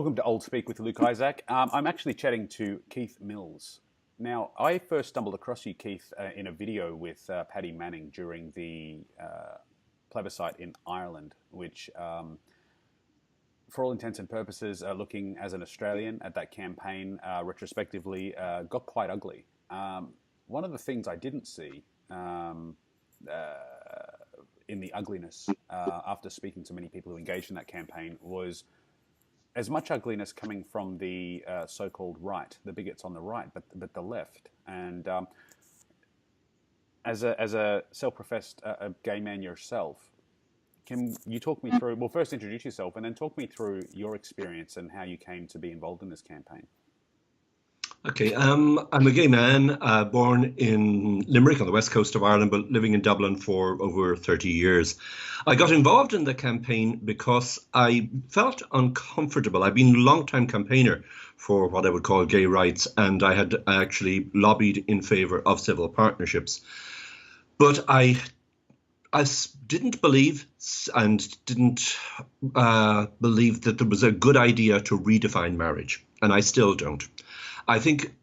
Welcome to Old Speak with Luke Izaak. I'm actually chatting to Keith Mills. Now, I first stumbled across you, Keith, in a video with Paddy Manning during the plebiscite in Ireland, which, for all intents and purposes, looking as an Australian at that campaign, retrospectively, got quite ugly. One of the things I didn't see in the ugliness after speaking to many people who engaged in that campaign was as much ugliness coming from the so-called right, the bigots on the right, but the left. And as a self-professed gay man yourself, can you talk me through, well, first introduce yourself and then talk me through your experience and how you came to be involved in this campaign? Okay, I'm a gay man born in Limerick on the west coast of Ireland, but living in Dublin for over 30 years. I got involved in the campaign because I felt uncomfortable. I've been a long-time campaigner for what I would call gay rights, and I had actually lobbied in favour of civil partnerships. But I didn't believe and didn't believe that there was a good idea to redefine marriage, and I still don't. I think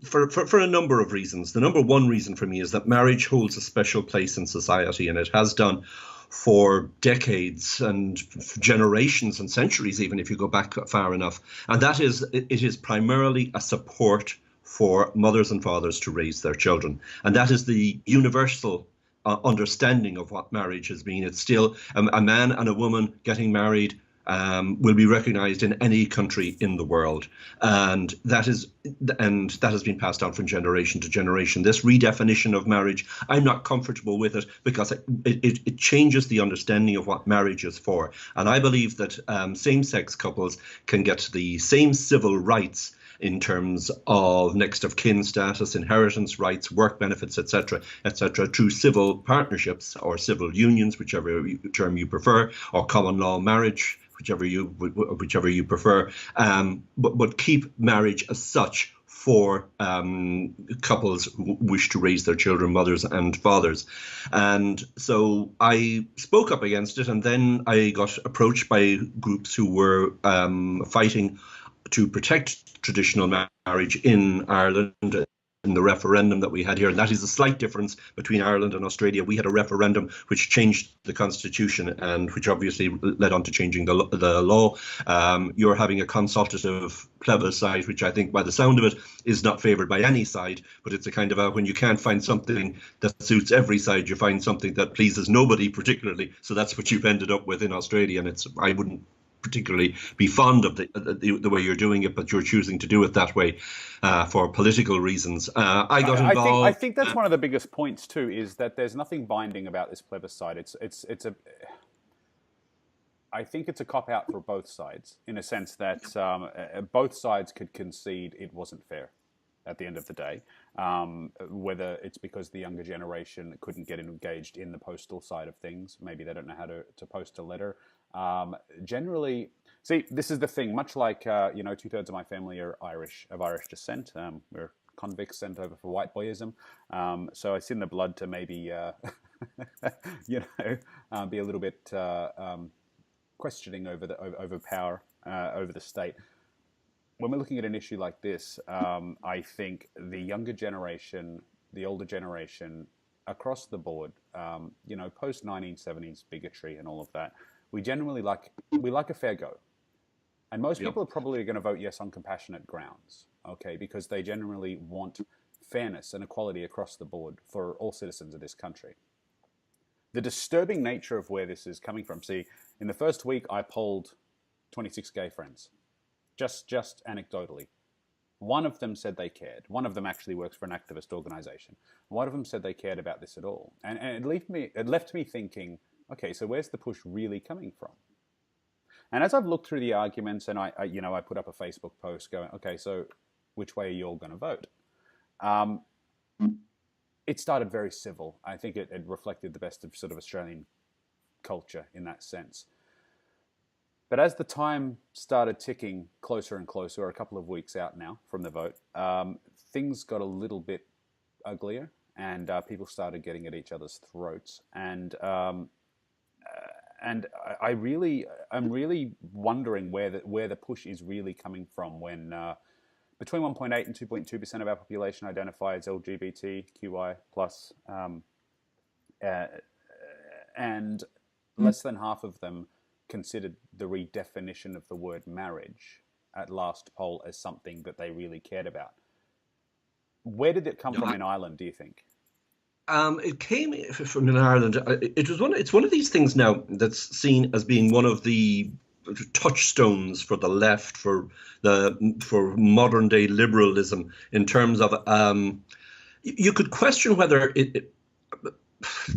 for a number of reasons. The number one reason for me is that marriage holds a special place in society, and it has done for decades and generations and centuries, even if you go back far enough. And that is, it is primarily a support for mothers and fathers to raise their children. And that is the universal understanding of what marriage has been. It's still a man and a woman getting married will be recognized in any country in the world, and that has been passed down from generation to generation. This redefinition of marriage, I'm not comfortable with it because it changes the understanding of what marriage is for. And I believe that same-sex couples can get the same civil rights in terms of next of kin status, inheritance rights, work benefits, etc., through civil partnerships or civil unions, whichever term you prefer, or common law marriage, whichever you prefer, but keep marriage as such for couples who wish to raise their children, mothers and fathers. And so I spoke up against it, and then I got approached by groups who were fighting to protect traditional marriage in Ireland in the referendum that we had here. And that is a slight difference between Ireland and Australia. We had a referendum which changed the constitution and which obviously led on to changing the law. You're having a consultative plebiscite, which I think by the sound of it is not favoured by any side, but it's a kind of when you can't find something that suits every side, you find something that pleases nobody particularly. So that's what you've ended up with in Australia. And I wouldn't particularly be fond of the way you're doing it, but you're choosing to do it that way for political reasons. I got involved. I think that's one of the biggest points too, is that there's nothing binding about this plebiscite. I think it's a cop-out for both sides, in a sense that both sides could concede it wasn't fair at the end of the day, whether it's because the younger generation couldn't get engaged in the postal side of things. Maybe they don't know how to post a letter. Generally, see, this is the thing, much like, 2/3 of my family are of Irish descent. We're convicts sent over for white boyism. So it's in the blood to maybe, be a little bit questioning over power, over the state. When we're looking at an issue like this, I think the younger generation, the older generation, across the board, post 1970s bigotry and all of that, we generally like a fair go, and most people are probably going to vote yes on compassionate grounds, okay, because they generally want fairness and equality across the board for all citizens of this country. The disturbing nature of where this is coming from. See, in the first week, I polled 26 gay friends, just anecdotally. One of them said they cared. One of them actually works for an activist organization. One of them said they cared about this at all, and it left me thinking, okay, so where's the push really coming from? And as I've looked through the arguments, and I put up a Facebook post going, okay, so which way are you all going to vote? It started very civil. I think it reflected the best of sort of Australian culture in that sense. But as the time started ticking closer and closer, we're a couple of weeks out now from the vote, things got a little bit uglier, and people started getting at each other's throats. And and I'm really wondering where the push is really coming from when between 1.8 and 2.2% of our population identify as LGBTQI plus, uh, and less than half of them considered the redefinition of the word marriage at last poll as something that they really cared about. Where did it come from in Ireland, do you think? It came from in Ireland. It was one. It's one of these things now that's seen as being one of the touchstones for the left, for modern day liberalism. In terms of, you could question whether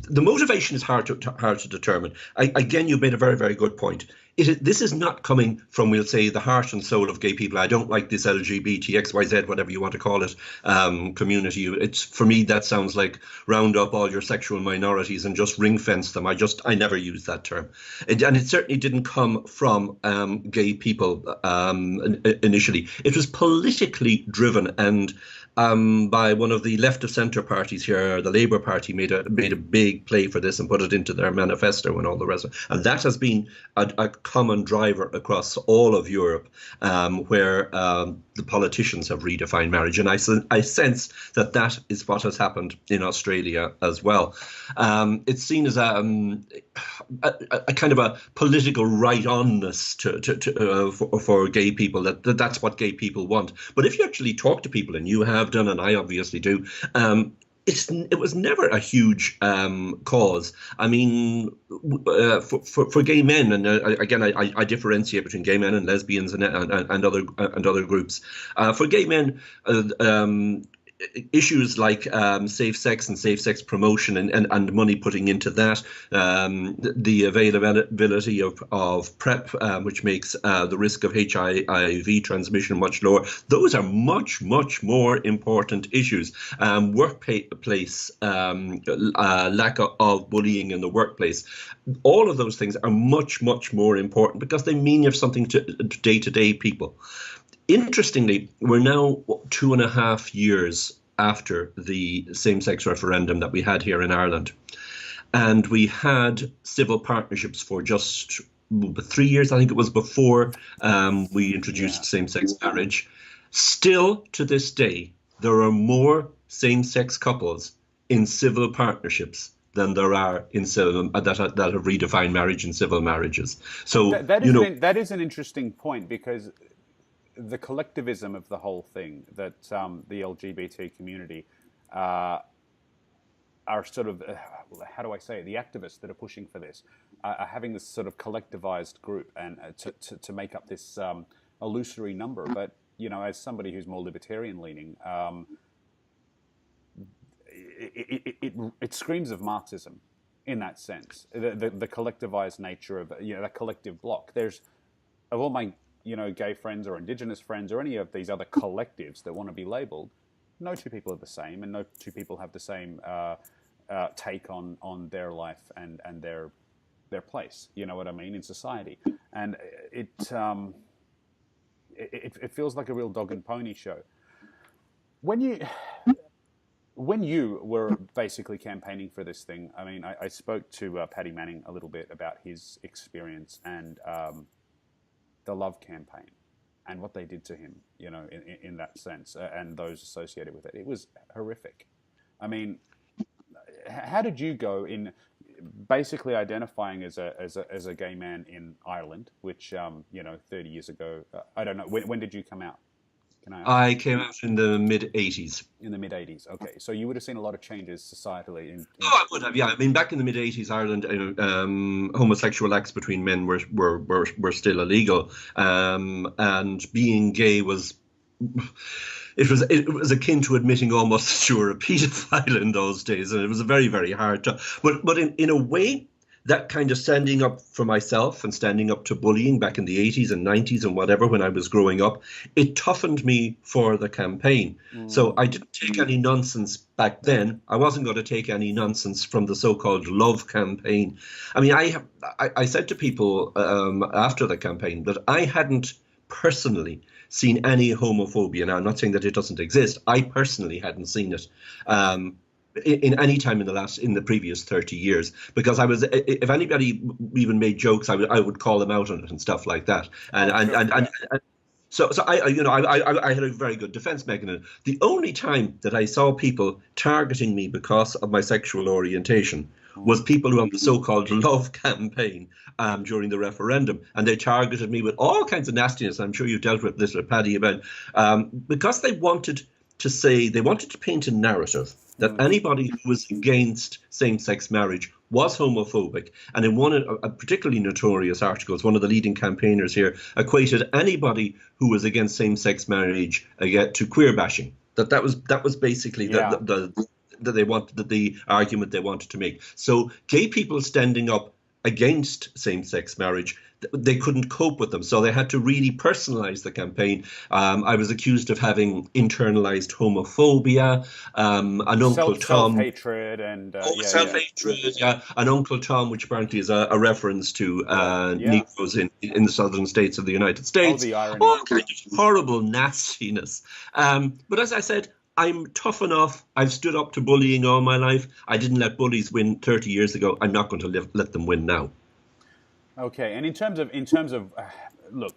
the motivation is hard to determine. Again, you made a very, very good point. This is not coming from, we'll say, the heart and soul of gay people. I don't like this LGBT XYZ, whatever you want to call it, community. It's, for me, that sounds like round up all your sexual minorities and just ring fence them. I never use that term, and it certainly didn't come from gay people initially. It was politically driven, and by one of the left of centre parties here. The Labour Party made a big play for this and put it into their manifesto and all the rest of it. And that has been a common driver across all of Europe, where the politicians have redefined marriage. And I sense that is what has happened in Australia as well. It's seen as a kind of a political right-onness for gay people, that's what gay people want. But if you actually talk to people, and you have done, and I obviously do, it was never a huge cause. I mean, for gay men, and again, I differentiate between gay men and lesbians and other groups. For gay men, issues like safe sex and safe sex promotion and money putting into that, the availability of PrEP, which makes the risk of HIV transmission much lower. Those are much more important issues. Workplace, lack of bullying in the workplace. All of those things are much more important because they mean you have something to day-to-day people. Interestingly, we're now 2.5 years after the same-sex referendum that we had here in Ireland. And we had civil partnerships for just 3 years, I think it was, before we introduced same-sex marriage. Still, to this day, there are more same-sex couples in civil partnerships than there are in civil that have redefined marriage in civil marriages. So that is an interesting point, because the collectivism of the whole thing, that the LGBT community are sort of, how do I say it, the activists that are pushing for this are having this sort of collectivized group and to make up this illusory number. But, as somebody who's more libertarian leaning, it screams of Marxism in that sense, the collectivized nature of, that collective block. There's, of all my gay friends or Indigenous friends or any of these other collectives that want to be labelled, no two people are the same, and no two people have the same take on their life and their place. You know what I mean, in society, and it feels like a real dog and pony show. When you were basically campaigning for this thing, I mean, I spoke to Paddy Manning a little bit about his experience and the Love campaign and what they did to him, in that sense, and those associated with it. It was horrific. I mean, how did you go in basically identifying as a gay man in Ireland, which 30 years ago? I don't know. When did you come out? Can I ask? I came out in the mid-'80s. In the mid-'80s, okay. So you would have seen a lot of changes societally. Oh, I would have, yeah. I mean, back in the mid-'80s, Ireland, homosexual acts between men were still illegal, and being gay was akin to admitting almost you were a paedophile in those days, and it was a very, very hard to. But in a way, that kind of standing up for myself and standing up to bullying back in the 80s and 90s and whatever, when I was growing up, it toughened me for the campaign. So I didn't take any nonsense back then. I wasn't going to take any nonsense from the so-called Love campaign. I mean, I said to people after the campaign that I hadn't personally seen any homophobia. Now, I'm not saying that it doesn't exist. I personally hadn't seen it. in any time in the previous 30 years, because if anybody even made jokes, I would call them out on it and stuff like that. And Oh, sure. Yeah. so I had a very good defense mechanism. The only time that I saw people targeting me because of my sexual orientation was people who on the so-called love campaign during the referendum, and they targeted me with all kinds of nastiness. I'm sure you dealt with this with Paddy about because they wanted to paint a narrative that anybody who was against same-sex marriage was homophobic. And in one of particularly notorious articles, one of the leading campaigners here equated anybody who was against same-sex marriage to queer bashing. That was basically the argument they wanted to make. So gay people standing up against same-sex marriage, they couldn't cope with them, so they had to really personalize the campaign. I was accused of having internalized homophobia, an Uncle Tom, self-hatred, and self-hatred, yeah, an Uncle Tom, which apparently is a reference to Negroes in the southern states of the United States. Oh, the irony. All kinds of horrible nastiness. But as I said, I'm tough enough. I've stood up to bullying all my life. I didn't let bullies win 30 years ago. I'm not going to let them win now. Okay, and in terms of look,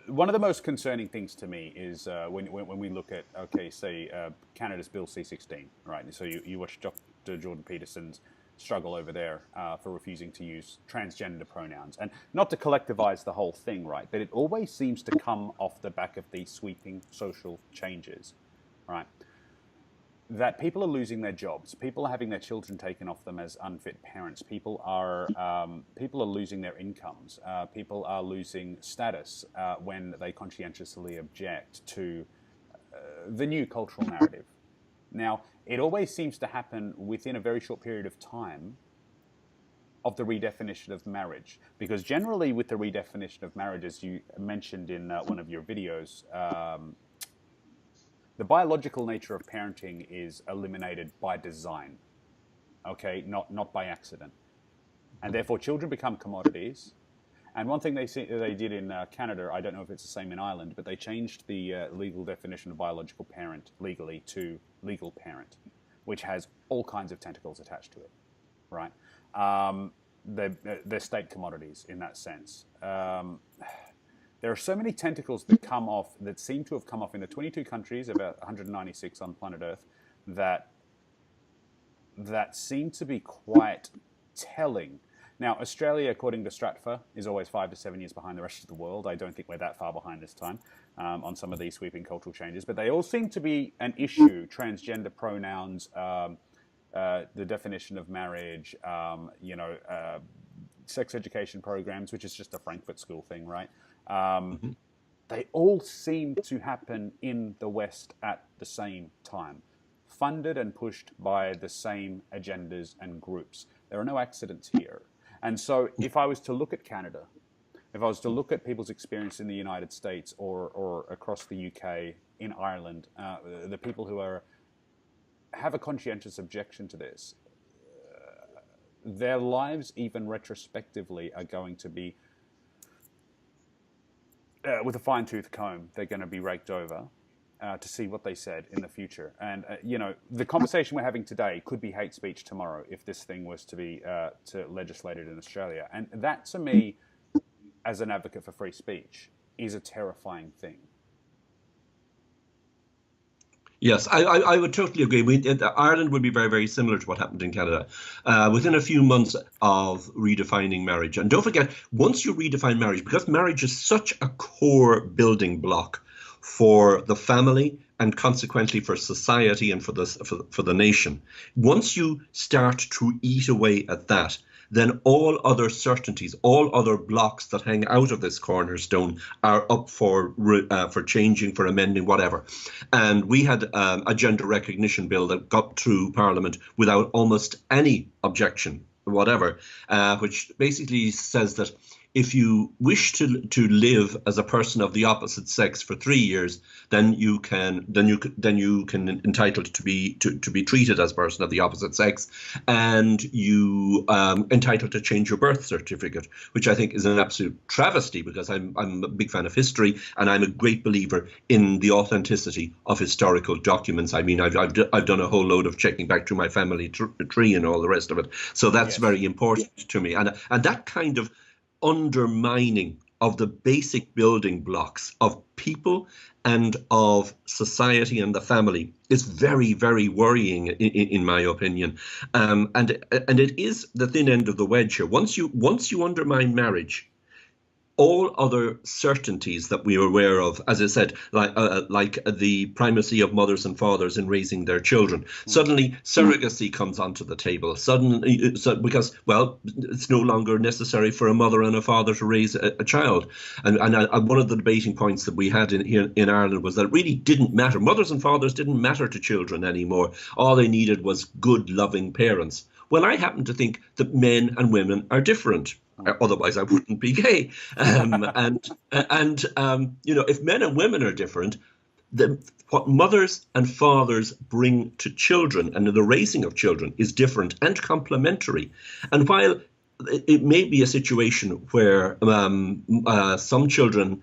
one of the most concerning things to me is when we look at say Canada's Bill C-16, right? So you watch Dr. Jordan Peterson's struggle over there for refusing to use transgender pronouns, and not to collectivize the whole thing, right? But it always seems to come off the back of these sweeping social changes, right? That people are losing their jobs, people are having their children taken off them as unfit parents, people are losing their incomes, people are losing status when they conscientiously object to the new cultural narrative. Now, it always seems to happen within a very short period of time of the redefinition of marriage, because generally with the redefinition of marriage, as you mentioned in one of your videos, the biological nature of parenting is eliminated by design, okay, not by accident. And therefore, children become commodities. And one thing they did in Canada, I don't know if it's the same in Ireland, but they changed the legal definition of biological parent legally to legal parent, which has all kinds of tentacles attached to it, right? They're state commodities in that sense. There are so many tentacles that seem to have come off in the 22 countries, about 196 on planet Earth, that seem to be quite telling. Now, Australia, according to Stratfor, is always 5 to 7 years behind the rest of the world. I don't think we're that far behind this time on some of these sweeping cultural changes, but they all seem to be an issue. Transgender pronouns, the definition of marriage, sex education programs, which is just a Frankfurt School thing, right? They all seem to happen in the West at the same time, funded and pushed by the same agendas and groups. There are no accidents here. And so if I was to look at Canada, if I was to look at people's experience in the United States or across the UK, in Ireland, the people who have a conscientious objection to this, their lives, even retrospectively, are going to be with a fine-tooth comb. They're going to be raked over to see what they said in the future. And the conversation we're having today could be hate speech tomorrow if this thing was to be legislated in Australia. And that, to me, as an advocate for free speech, is a terrifying thing. Yes, I would totally agree. Ireland would be very, very similar to what happened in Canada. Within a few months of redefining marriage. And don't forget, once you redefine marriage, because marriage is such a core building block for the family and consequently for society and for the nation, once you start to eat away at that, then all other certainties, all other blocks that hang out of this cornerstone are up for changing, for amending, whatever. And we had a gender recognition bill that got through Parliament without almost any objection, whatever, which basically says that if you wish to live as a person of the opposite sex for 3 years, then you can entitled to be treated as a person of the opposite sex, and you entitled to change your birth certificate, which I think is an absolute travesty, because I'm a big fan of history, and I'm a great believer in the authenticity of historical documents. I mean, I've done a whole load of checking back through my family tree and all the rest of it. So that's very important to me, and that kind of undermining of the basic building blocks of people and of society and the family is very, very worrying in my opinion. And it is the thin end of the wedge here. Once you undermine marriage, all other certainties that we are aware of, as I said, like the primacy of mothers and fathers in raising their children, suddenly surrogacy comes onto the table. Suddenly, because, well, it's no longer necessary for a mother and a father to raise a child. And one of the debating points that we had in Ireland was that it really didn't matter. Mothers and fathers didn't matter to children anymore. All they needed was good, loving parents. Well, I happen to think that men and women are different. Otherwise, I wouldn't be gay. If men and women are different, what mothers and fathers bring to children and the raising of children is different and complementary. And while it may be a situation where some children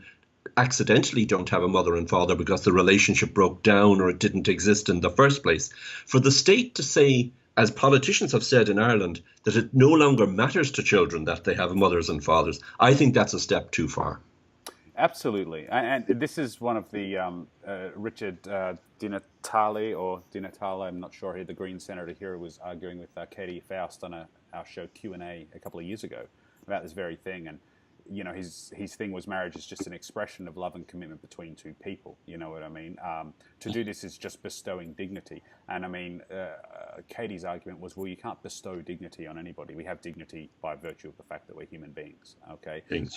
accidentally don't have a mother and father because the relationship broke down or it didn't exist in the first place, for the state to say, as politicians have said in Ireland, that it no longer matters to children that they have mothers and fathers, I think that's a step too far. Absolutely. And this is one of the Richard Di Natale, I'm not sure who, the Green senator here, was arguing with Katie Faust on our show Q&A a couple of years ago about this very thing. And his thing was marriage is just an expression of love and commitment between two people. You know what I mean? To do this is just bestowing dignity. And I mean, Katie's argument was, well, you can't bestow dignity on anybody. We have dignity by virtue of the fact that we're human beings. Okay. Yes.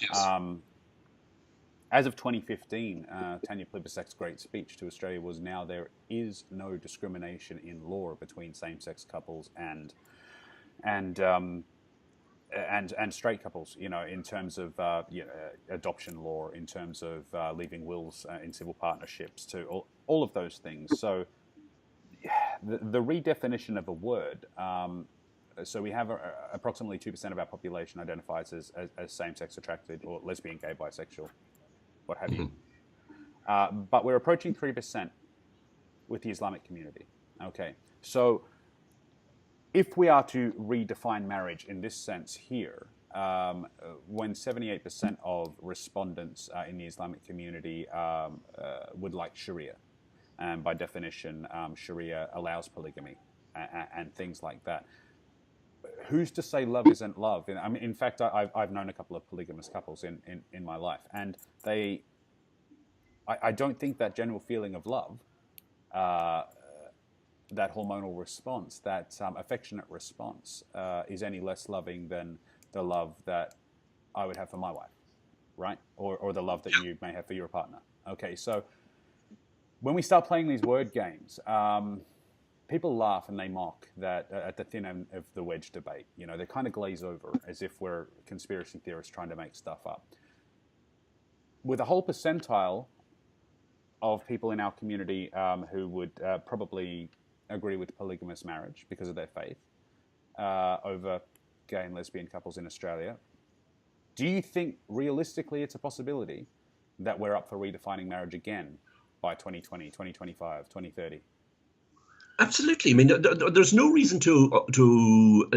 As of 2015, Tanya Plibersek's great speech to Australia was, now there is no discrimination in law between same-sex couples and straight couples, in terms of adoption law, in terms of leaving wills in civil partnerships, to all of those things. So the redefinition of a word, so we have approximately 2% of our population identifies as same-sex attracted, or lesbian, gay, bisexual, what have you. But we're approaching 3% with the Islamic community. Okay, so if we are to redefine marriage in this sense here, when 78% of respondents in the Islamic community would like Sharia, and by definition, Sharia allows polygamy and things like that, who's to say love isn't love? I mean, in fact, I've known a couple of polygamous couples in my life, and I don't think that general feeling of love, that hormonal response, that affectionate response, is any less loving than the love that I would have for my wife, right? Or the love that you may have for your partner. Okay, so when we start playing these word games, people laugh and they mock that at the thin end of the wedge debate. They kind of glaze over as if we're conspiracy theorists trying to make stuff up. With a whole percentile of people in our community who would probably agree with polygamous marriage because of their faith over gay and lesbian couples in Australia, do you think realistically it's a possibility that we're up for redefining marriage again by 2020, 2025, 2030? Absolutely. I mean, there's no reason to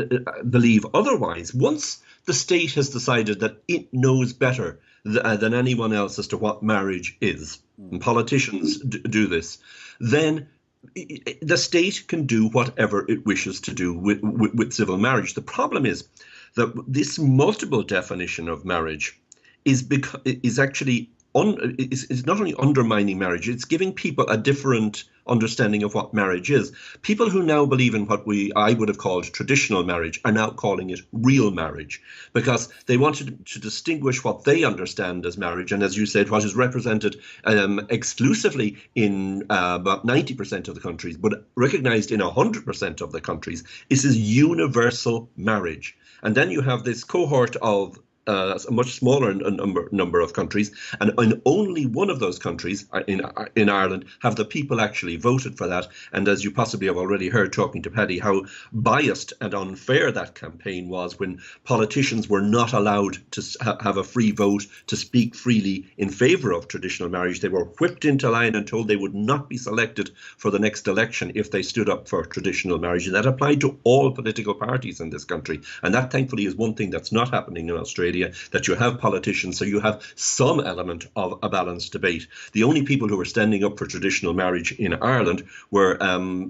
believe otherwise. Once the state has decided that it knows better than anyone else as to what marriage is, and politicians do this, then the state can do whatever it wishes to do with civil marriage. The problem is that this multiple definition of marriage is actually is not only undermining marriage, it's giving people a different understanding of what marriage is. People who now believe in what I would have called traditional marriage are now calling it real marriage, because they wanted to distinguish what they understand as marriage, and as you said, what is represented exclusively in about 90% of the countries, but recognized in 100% of the countries, is this universal marriage. And then you have this cohort of a much smaller number of countries, and in only one of those countries, in Ireland, have the people actually voted for that. And as you possibly have already heard talking to Paddy, how biased and unfair that campaign was when politicians were not allowed to have a free vote, to speak freely in favour of traditional marriage. They were whipped into line and told they would not be selected for the next election if they stood up for traditional marriage. And that applied to all political parties in this country. And that, thankfully, is one thing that's not happening in Australia, that you have politicians, so you have some element of a balanced debate. The only people who were standing up for traditional marriage in Ireland were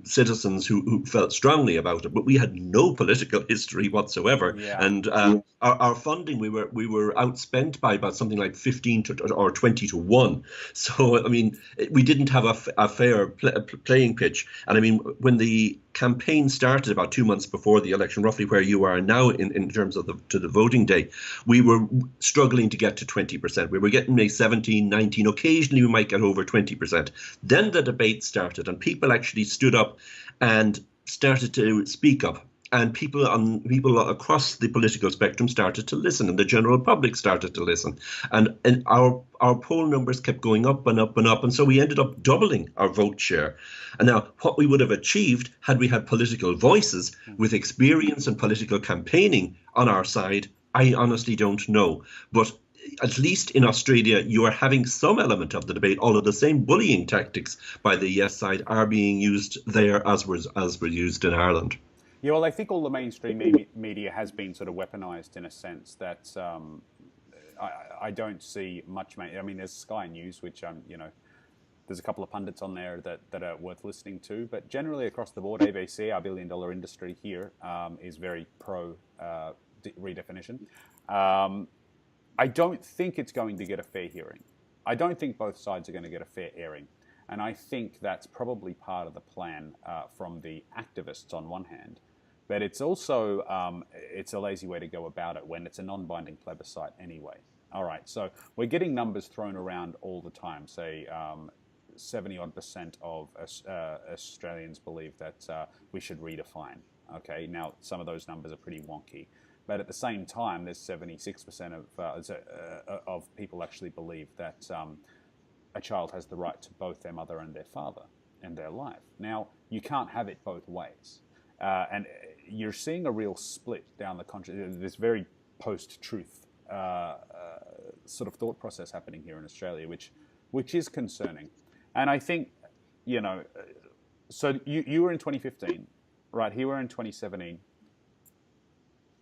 citizens who felt strongly about it, but we had no political history whatsoever. Yeah. And our funding, we were outspent by about something like 15 or 20 to 1. So, I mean, we didn't have a fair playing pitch. And I mean, when the campaign started about 2 months before the election, roughly where you are now in terms of the voting day, we were struggling to get to 20%. We were getting maybe 17, 19, occasionally we might get over 20%. Then the debate started and people actually stood up and started to speak up. And people across the political spectrum started to listen, and the general public started to listen. And our poll numbers kept going up and up and up. And so we ended up doubling our vote share. And now what we would have achieved had we had political voices with experience and political campaigning on our side, I honestly don't know. But at least in Australia, you are having some element of the debate, although the same bullying tactics by the yes side are being used there as were used in Ireland. Yeah, well, I think all the mainstream media has been sort of weaponized in a sense that I don't see much. I mean, there's Sky News, which there's a couple of pundits on there that are worth listening to, but generally across the board, ABC, our billion-dollar industry here, is very pro redefinition. I don't think it's going to get a fair hearing. I don't think both sides are going to get a fair airing. And I think that's probably part of the plan from the activists on one hand. But it's also, it's a lazy way to go about it when it's a non-binding plebiscite anyway. All right, so we're getting numbers thrown around all the time. Say 70-odd% of Australians believe that we should redefine. Okay, now some of those numbers are pretty wonky. But at the same time, there's 76% of people actually believe that a child has the right to both their mother and their father in their life. Now, you can't have it both ways. And you're seeing a real split down the country. This very post-truth sort of thought process happening here in Australia, which is concerning. And I think, so you were in 2015, right? Here we're in 2017.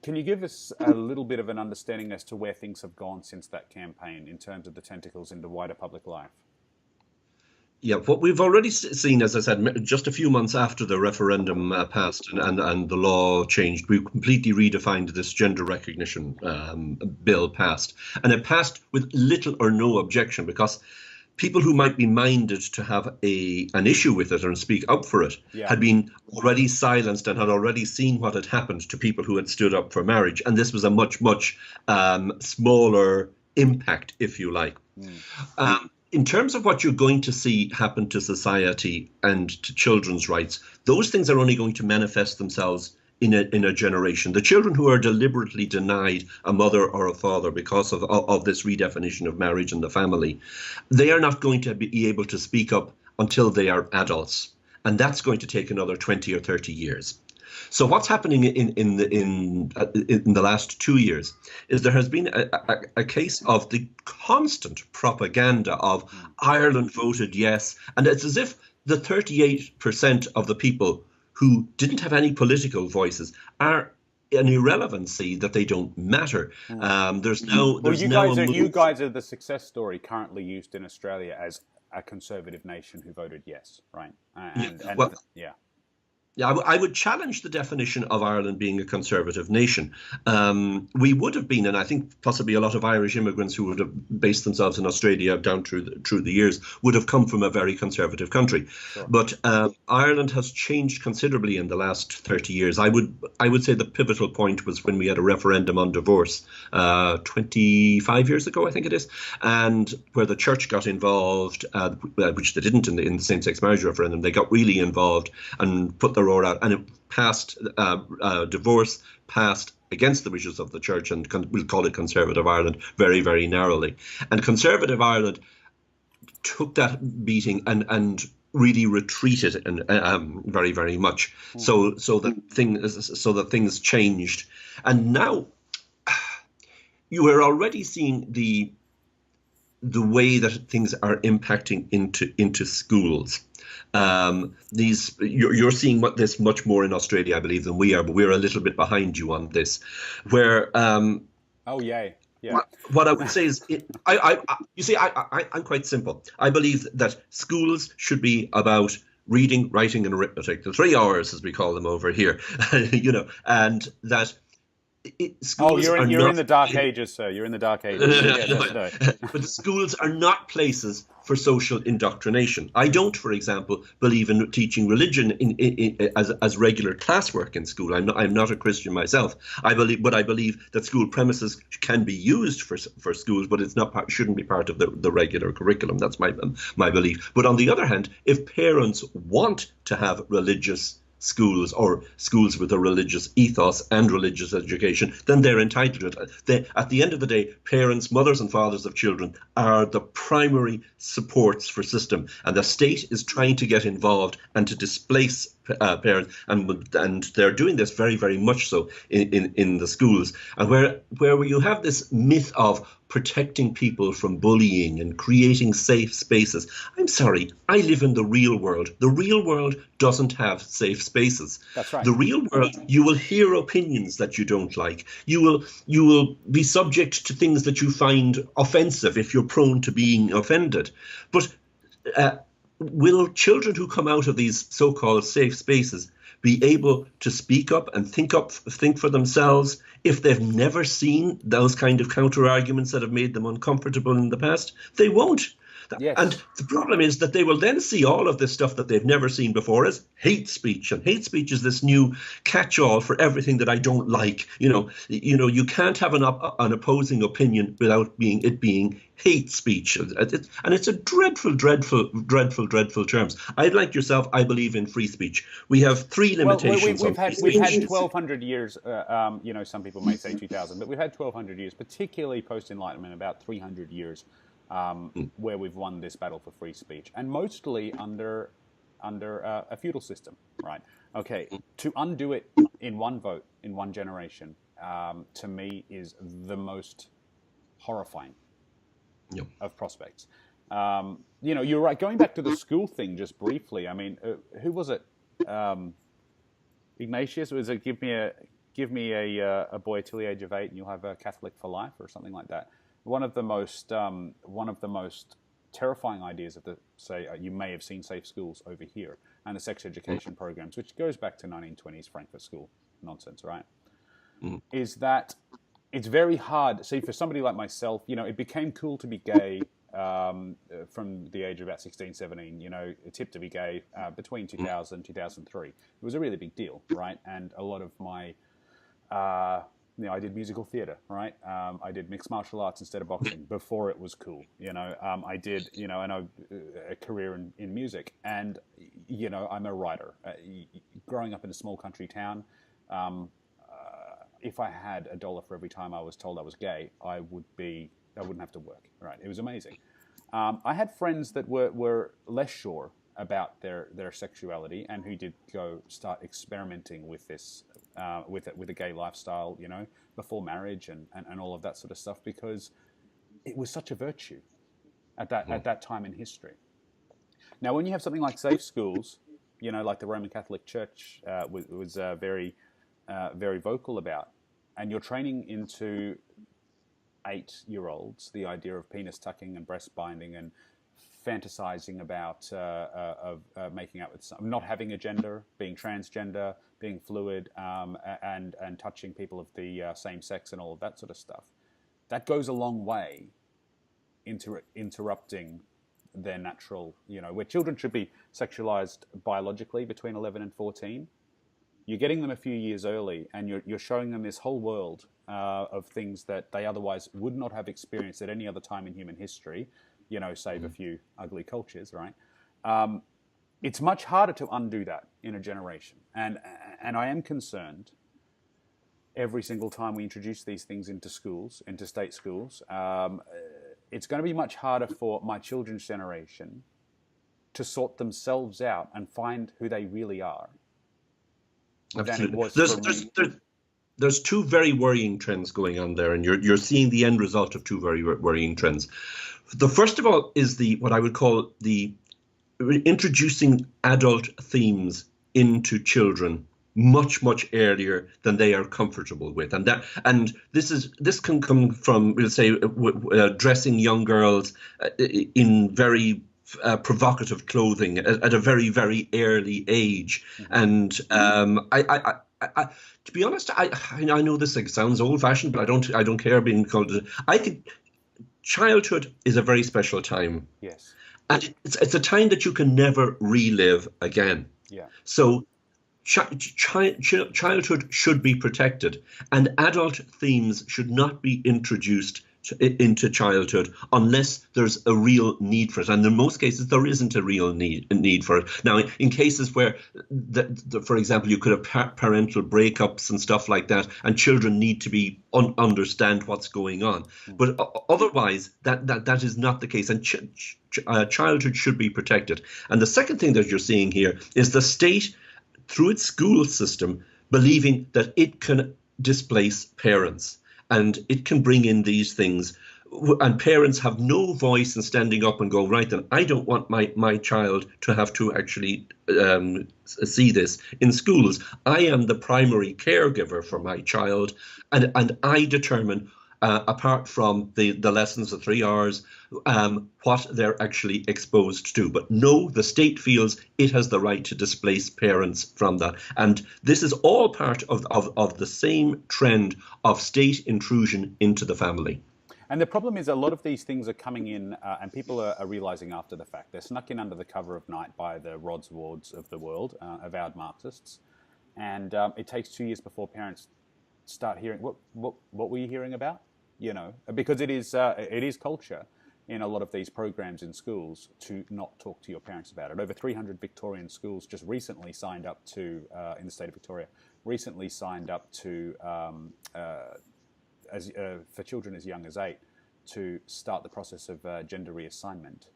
Can you give us a little bit of an understanding as to where things have gone since that campaign in terms of the tentacles into wider public life? Yeah, what we've already seen, as I said, just a few months after the referendum passed and the law changed, we completely redefined this gender recognition bill passed. And it passed with little or no objection because people who might be minded to have an issue with it and speak up for it had been already silenced and had already seen what had happened to people who had stood up for marriage. And this was a much, much smaller impact, if you like. In terms of what you're going to see happen to society and to children's rights, those things are only going to manifest themselves in a generation. The children who are deliberately denied a mother or a father because of this redefinition of marriage and the family, they are not going to be able to speak up until they are adults. And that's going to take another 20 or 30 years. So what's happening in the last 2 years is there has been a case of the constant propaganda of Ireland voted yes. And it's as if the 38% of the people who didn't have any political voices are an irrelevancy, that they don't matter. You guys are the success story currently used in Australia as a conservative nation who voted yes, right? Yeah, I would challenge the definition of Ireland being a conservative nation. We would have been, and I think possibly a lot of Irish immigrants who would have based themselves in Australia down through the years would have come from a very conservative country. Sure. But Ireland has changed considerably in the last 30 years. I would say the pivotal point was when we had a referendum on divorce 25 years ago, I think it is, and where the church got involved, which they didn't in the same-sex marriage referendum. They got really involved and put their out, and it passed divorce, passed against the wishes of the church, and we'll call it Conservative Ireland very, very narrowly. And Conservative Ireland took that beating and really retreated and very, very much. So that things changed, and now you are already seeing the way that things are impacting into schools. You're seeing this much more in Australia, I believe, than we are, but we're a little bit behind you on this. Where oh yay. Yeah. What I would say is, I'm quite simple. I believe that schools should be about reading, writing, and arithmetic, the 3 hours as we call them over here, and that schools you're in the dark ages, sir. You're in the dark ages. No. But schools are not places for social indoctrination. I don't, for example, believe in teaching religion as regular classwork in school. I'm not a Christian myself. I believe that school premises can be used for schools, but shouldn't be part of the regular curriculum. That's my belief. But on the other hand, if parents want to have religious schools or schools with a religious ethos and religious education, then they're entitled to it. At the end of the day, parents, mothers and fathers of children are the primary supports for system, and the state is trying to get involved and to displace parents, and they're doing this very, very much so in the schools. And where you have this myth of protecting people from bullying and creating safe spaces. I'm sorry, I live in the real world. The real world doesn't have safe spaces. That's right. The real world, you will hear opinions that you don't like. You will be subject to things that you find offensive if you're prone to being offended. But will children who come out of these so-called safe spaces be able to speak up and think for themselves if they've never seen those kind of counter arguments that have made them uncomfortable in the past? They won't. Yes. And the problem is that they will then see all of this stuff that they've never seen before as hate speech. And hate speech is this new catch-all for everything that I don't like. You can't have an opposing opinion without being hate speech. And it's a dreadful, dreadful, dreadful, dreadful terms. Like yourself, I believe in free speech. We have three limitations. We've had 1,200 years, some people may say 2,000, but we've had 1,200 years, particularly post-Enlightenment, about 300 years. Where we've won this battle for free speech, and mostly under a feudal system, right? Okay, to undo it in one vote, in one generation, to me is the most horrifying of prospects. You're right. Going back to the school thing just briefly, I mean, who was it? Ignatius? Was it give me a boy till the age of 8 and you'll have a Catholic for life, or something like that? One of the most terrifying ideas of you may have seen safe schools over here and the sex education programs, which goes back to 1920s Frankfurt School nonsense, right? Is that it's very hard. See, for somebody like myself, it became cool to be gay from the age of about 16, 17. It's hip to be gay between 2000 and 2003. It was a really big deal, right? And a lot of my I did musical theatre, right? I did mixed martial arts instead of boxing before it was cool. I did, a career in music, and I'm a writer. Growing up in a small country town, if I had $1 for every time I was told I was gay, I wouldn't have to work. Right? It was amazing. I had friends that were less sure about their sexuality and who did go start experimenting with this. With a gay lifestyle, before marriage and all of that sort of stuff, because it was such a virtue at that time in history. Now, when you have something like safe schools, like the Roman Catholic Church was very, very vocal about, and you're training into 8-year-olds the idea of penis tucking and breast binding and fantasizing about making out with some, not having a gender, being transgender, being fluid, and touching people of the same sex and all of that sort of stuff. That goes a long way into interrupting their natural, where children should be sexualized biologically between 11 and 14. You're getting them a few years early, and you're showing them this whole world of things that they otherwise would not have experienced at any other time in human history, save a few ugly cultures, right? It's much harder to undo that in a generation. And I am concerned, every single time we introduce these things into schools, into state schools, it's going to be much harder for my children's generation to sort themselves out and find who they really are than it Absolutely. was for me. There's two very worrying trends going on there, and you're seeing the end result of two very worrying trends. The first of all is the what I would call the introducing adult themes into children much earlier than they are comfortable with, and this can come from, we'll say, dressing young girls in very provocative clothing at a very early age. And to be honest, I know this sounds old-fashioned, but I don't care being called. I think childhood is a very special time. Yes. And it's a time that you can never relive again. Yeah. So childhood should be protected, and adult themes should not be introduced into childhood unless there's a real need for it. And in most cases, there isn't a real need for it. Now, in cases where, for example, you could have parental breakups and stuff like that, and children need to be understand what's going on. But otherwise, that is not the case. And childhood should be protected. And the second thing that you're seeing here is the state, through its school system, believing that it can displace parents. And it can bring in these things, and parents have no voice in standing up and go, right, then I don't want my child to have to actually see this in schools. I am the primary caregiver for my child, and I determine, apart from the lessons of 3 hours, what they're actually exposed to. But no, the state feels it has the right to displace parents from that. And this is all part of the same trend of state intrusion into the family. And the problem is a lot of these things are coming in and people are realizing after the fact. They're snuck in under the cover of night by the Rods Wards of the world, avowed Marxists. And it takes 2 years before parents start hearing, what were you hearing about? You know, because it is culture in a lot of these programs in schools to not talk to your parents about it. Over 300 Victorian schools just recently signed up to, in the state of Victoria, recently signed up to, for children as young as 8, to start the process of gender reassignment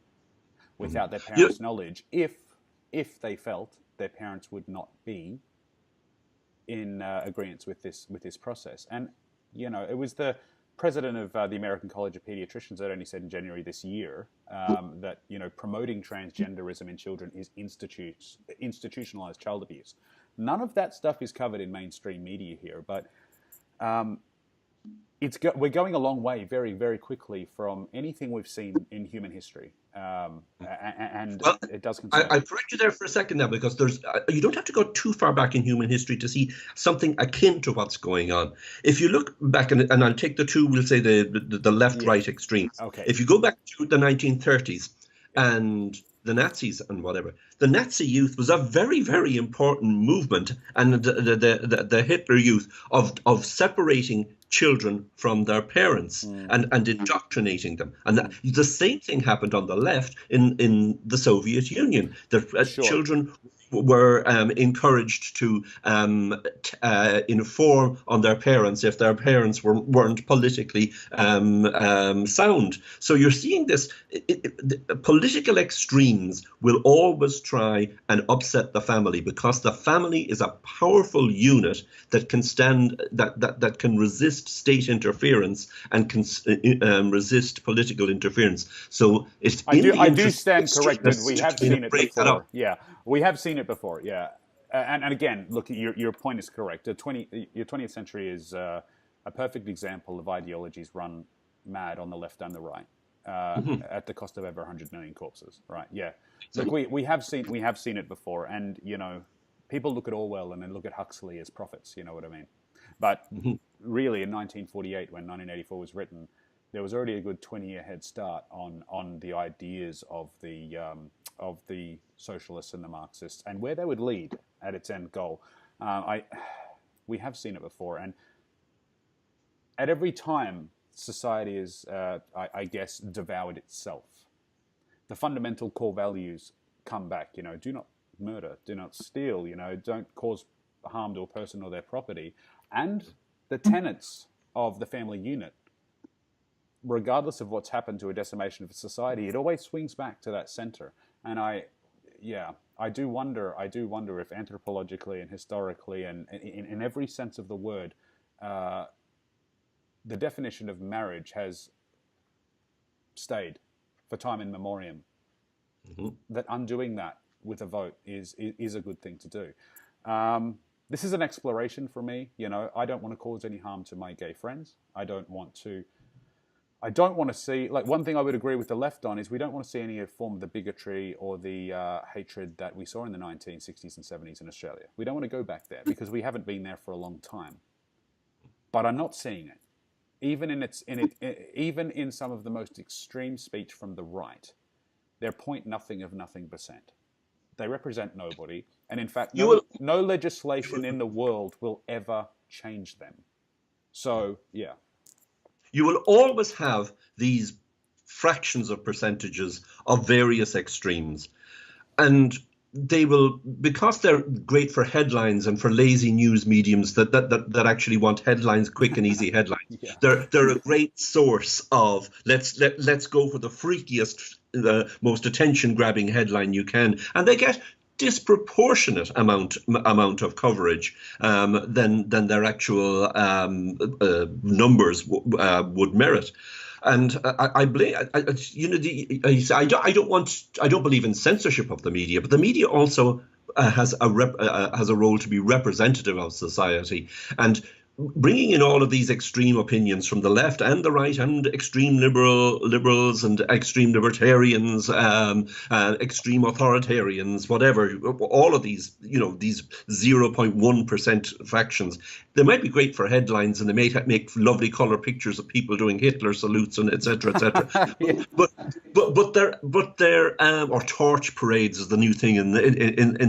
without their parents' knowledge, if they felt their parents would not be in agreement with this process. And, you know, it was the president of the American College of Pediatricians that only said in January this year that, you know, promoting transgenderism in children is institutionalized child abuse. None of that stuff is covered in mainstream media here, but we're going a long way very, very quickly from anything we've seen in human history. Well, it does concern. I'll correct you there for a second now, because you don't have to go too far back in human history to see something akin to what's going on. If you look back, and I'll take the two, we'll say the left-right extremes. Okay. If you go back to the 1930s and the Nazis and whatever, the Nazi youth was a very, very important movement, and the Hitler youth of separating children from their parents and indoctrinating them. And the same thing happened on the left in the Soviet Union. The children were encouraged to inform on their parents if their parents weren't politically sound. So you're seeing this. Political extremes will always try and upset the family, because the family is a powerful unit that can that can resist state interference and can resist political interference. So it's I do stand corrected. We have seen it before. Yeah, we have seen it before. Yeah, and again, look, your point is correct. Your 20th century is a perfect example of ideologies run mad on the left and the right, at the cost of over 100 million corpses. Right? Yeah. Look, we have seen it before, and you know, people look at Orwell and then look at Huxley as prophets. You know what I mean? But really, in 1948, when 1984 was written, there was already a good 20-year head start on the ideas of the socialists and the Marxists and where they would lead at its end goal. We have seen it before, and at every time society is, I guess, devoured itself, the fundamental core values come back. You know, do not murder, do not steal. You know, don't cause harm to a person or their property. And the tenets of the family unit, regardless of what's happened to a decimation of society, it always swings back to that center. And I do wonder if anthropologically and historically and in every sense of the word, the definition of marriage has stayed for time in memoriam. Mm-hmm. That undoing that with a vote is a good thing to do. This is an exploration for me. You know, I don't want to cause any harm to my gay friends. I don't want to see, like, one thing I would agree with the left on is we don't want to see any form of the bigotry or the hatred that we saw in the 1960s and 70s in Australia. We don't want to go back there because we haven't been there for a long time. But I'm not seeing it. Even in some of the most extreme speech from the right, they're .nothing%. They represent nobody. And in fact, no legislation in the world will ever change them. So, yeah. You will always have these fractions of percentages of various extremes. And they will, because they're great for headlines and for lazy news mediums that actually want headlines, quick and easy headlines. Yeah. They're a great source of let's go for the freakiest, the most attention-grabbing headline you can, and they get disproportionate amount of coverage than their actual numbers would merit. And I blame, you know, I don't believe in censorship of the media, but the media also has a role to be representative of society, and bringing in all of these extreme opinions from the left and the right, and extreme liberals and extreme libertarians, extreme authoritarians, whatever, all of these, you know, these 0.1% factions, they might be great for headlines and they may make lovely color pictures of people doing Hitler salutes and etc. Yeah. but they're or torch parades is the new thing in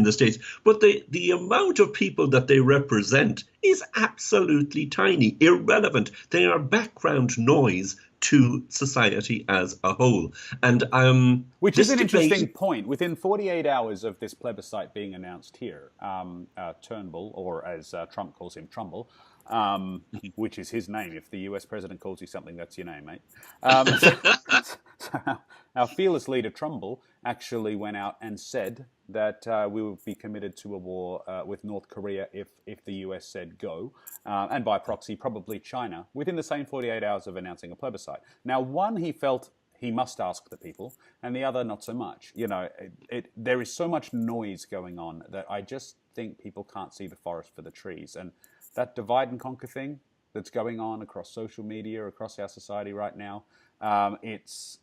the States. But the amount of people that they represent is absolutely tiny, irrelevant. They are background noise to society as a whole. And which is an interesting point. Within 48 hours of this plebiscite being announced here, Turnbull, or as Trump calls him, Trumbull, which is his name. If the US president calls you something, that's your name, mate. So our fearless leader, Trumbull, actually went out and said that we would be committed to a war with North Korea if the US said go, and by proxy, probably China, within the same 48 hours of announcing a plebiscite. Now, one, he felt he must ask the people, and the other, not so much. You know, there is so much noise going on that I just think people can't see the forest for the trees. And that divide and conquer thing that's going on across social media, across our society right now, it's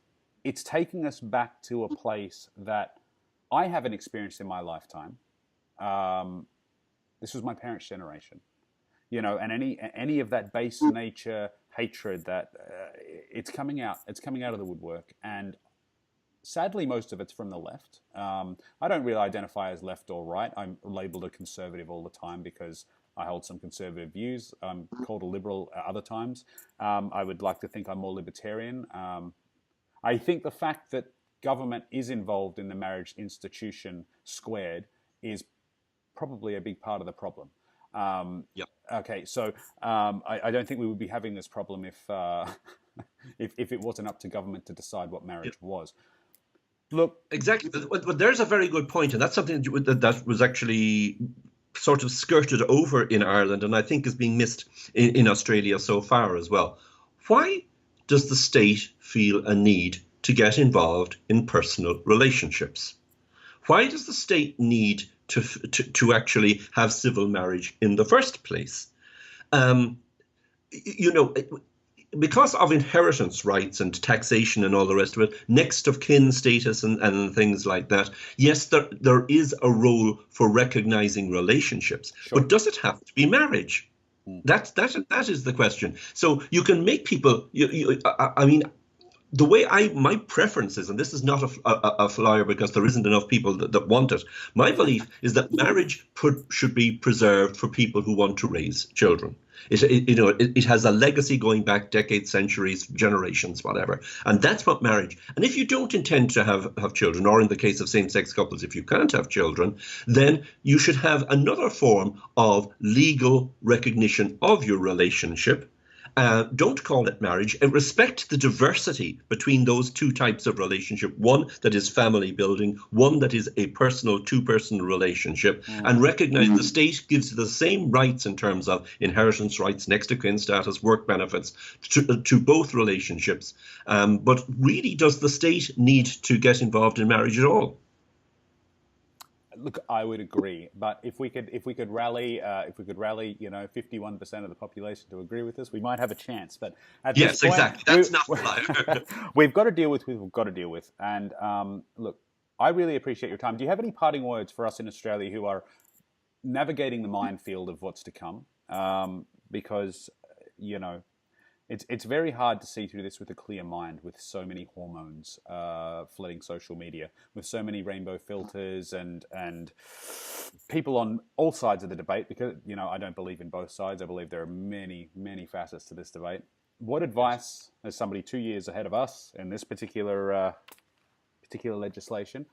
taking us back to a place that I haven't experienced in my lifetime. This was my parents' generation, you know, and any of that base nature hatred that it's coming out of the woodwork, and sadly most of it's from the left. I don't really identify as left or right. I'm labeled a conservative all the time because I hold some conservative views. I'm called a liberal at other times. I would like to think I'm more libertarian. I think the fact that government is involved in the marriage institution squared is probably a big part of the problem. Yep. Okay, so I don't think we would be having this problem if it wasn't up to government to decide what marriage was. Look, exactly. But there's a very good point, and that's something that was actually sort of skirted over in Ireland, and I think is being missed in Australia so far as well. Why does the state feel a need to get involved in personal relationships? Why does the state need to actually have civil marriage in the first place? You know, because of inheritance rights and taxation and all the rest of it, next of kin status and things like that, yes, there is a role for recognizing relationships, sure. But does it have to be marriage? That is the question. So you can make people. I mean, the way my preference is, and this is not a flyer because there isn't enough people that want it. My belief is that marriage should be preserved for people who want to raise children. It has a legacy going back decades, centuries, generations, whatever. And that's what marriage. And if you don't intend to have children, or in the case of same-sex couples, if you can't have children, then you should have another form of legal recognition of your relationship. Don't call it marriage, and respect the diversity between those two types of relationship. One that is family building, one that is a personal two-person relationship, and recognize the state gives the same rights in terms of inheritance rights, next of kin status, work benefits to both relationships. But really, does the state need to get involved in marriage at all? Look, I would agree, but if we could rally, 51% of the population to agree with us, we might have a chance. But at this point, exactly. That's not right. We've got to deal with what we've got to deal with. And look, I really appreciate your time. Do you have any parting words for us in Australia who are navigating the minefield of what's to come? Because it's very hard to see through this with a clear mind, with so many hormones flooding social media, with so many rainbow filters and people on all sides of the debate. Because I don't believe in both sides. I believe there are many, many facets to this debate. What advice, as somebody 2 years ahead of us in this particular legislation,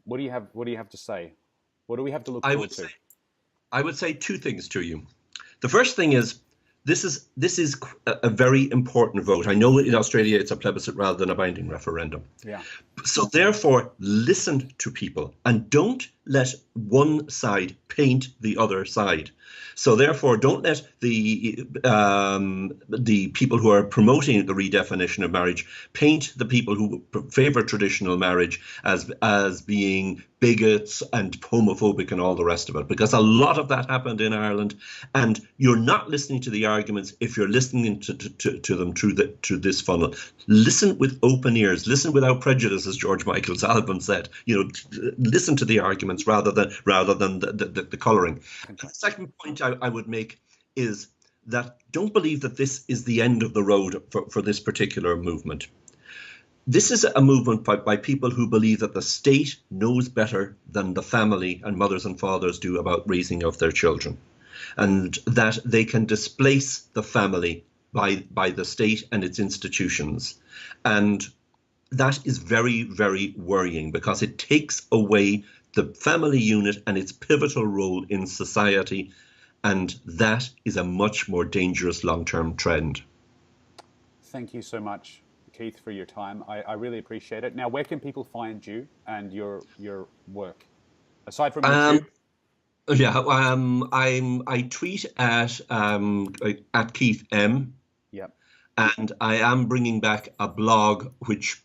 what do you have to say? What do we have to look forward to? I would say two things to you. The first thing is, this is a very important vote. I know in Australia it's a plebiscite rather than a binding referendum. Yeah. So therefore, listen to people and don't let one side paint the other side. So therefore, don't let the people who are promoting the redefinition of marriage paint the people who favour traditional marriage as being bigots and homophobic and all the rest of it, because a lot of that happened in Ireland, and you're not listening to the arguments if you're listening to them through this funnel. Listen with open ears, listen without prejudice, as George Michael's album said. Listen to the arguments rather than the colouring. And the second point I would make is that don't believe that this is the end of the road for this particular movement. This is a movement by people who believe that the state knows better than the family and mothers and fathers do about raising of their children, and that they can displace the family by the state and its institutions. And that is very, very worrying, because it takes away the family unit and its pivotal role in society, and that is a much more dangerous long-term trend. Thank you so much, Keith, for your time. I really appreciate it. Now, where can people find you and your work, aside from YouTube? I tweet at Keith M. Yep. And I am bringing back a blog which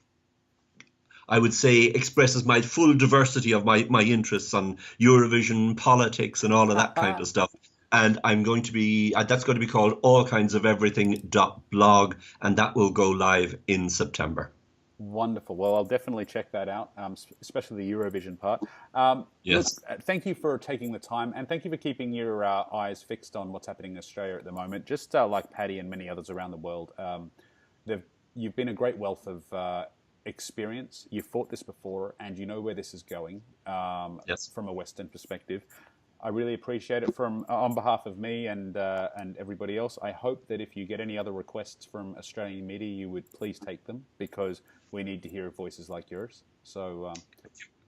I would say expresses my full diversity of my interests on Eurovision, politics, and all of that kind of stuff. And I'm going to be, that's going to be called allkindsoferything.blog, and that will go live in September. Wonderful. Well, I'll definitely check that out, especially the Eurovision part. Yes. Look, thank you for taking the time, and thank you for keeping your eyes fixed on what's happening in Australia at the moment. Just like Paddy and many others around the world, you've been a great wealth of experience. You've fought this before, and you know where this is going. Yes. From a Western perspective. I really appreciate it on behalf of me and everybody else. I hope that if you get any other requests from Australian media, you would please take them, because we need to hear voices like yours. So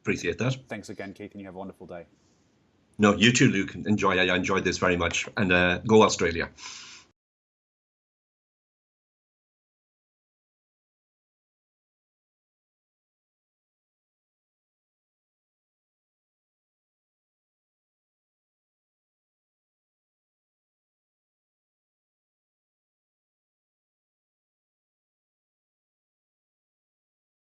appreciate that. Thanks again, Keith, and you have a wonderful day. No, you too, Luke. I enjoyed this very much, and go Australia.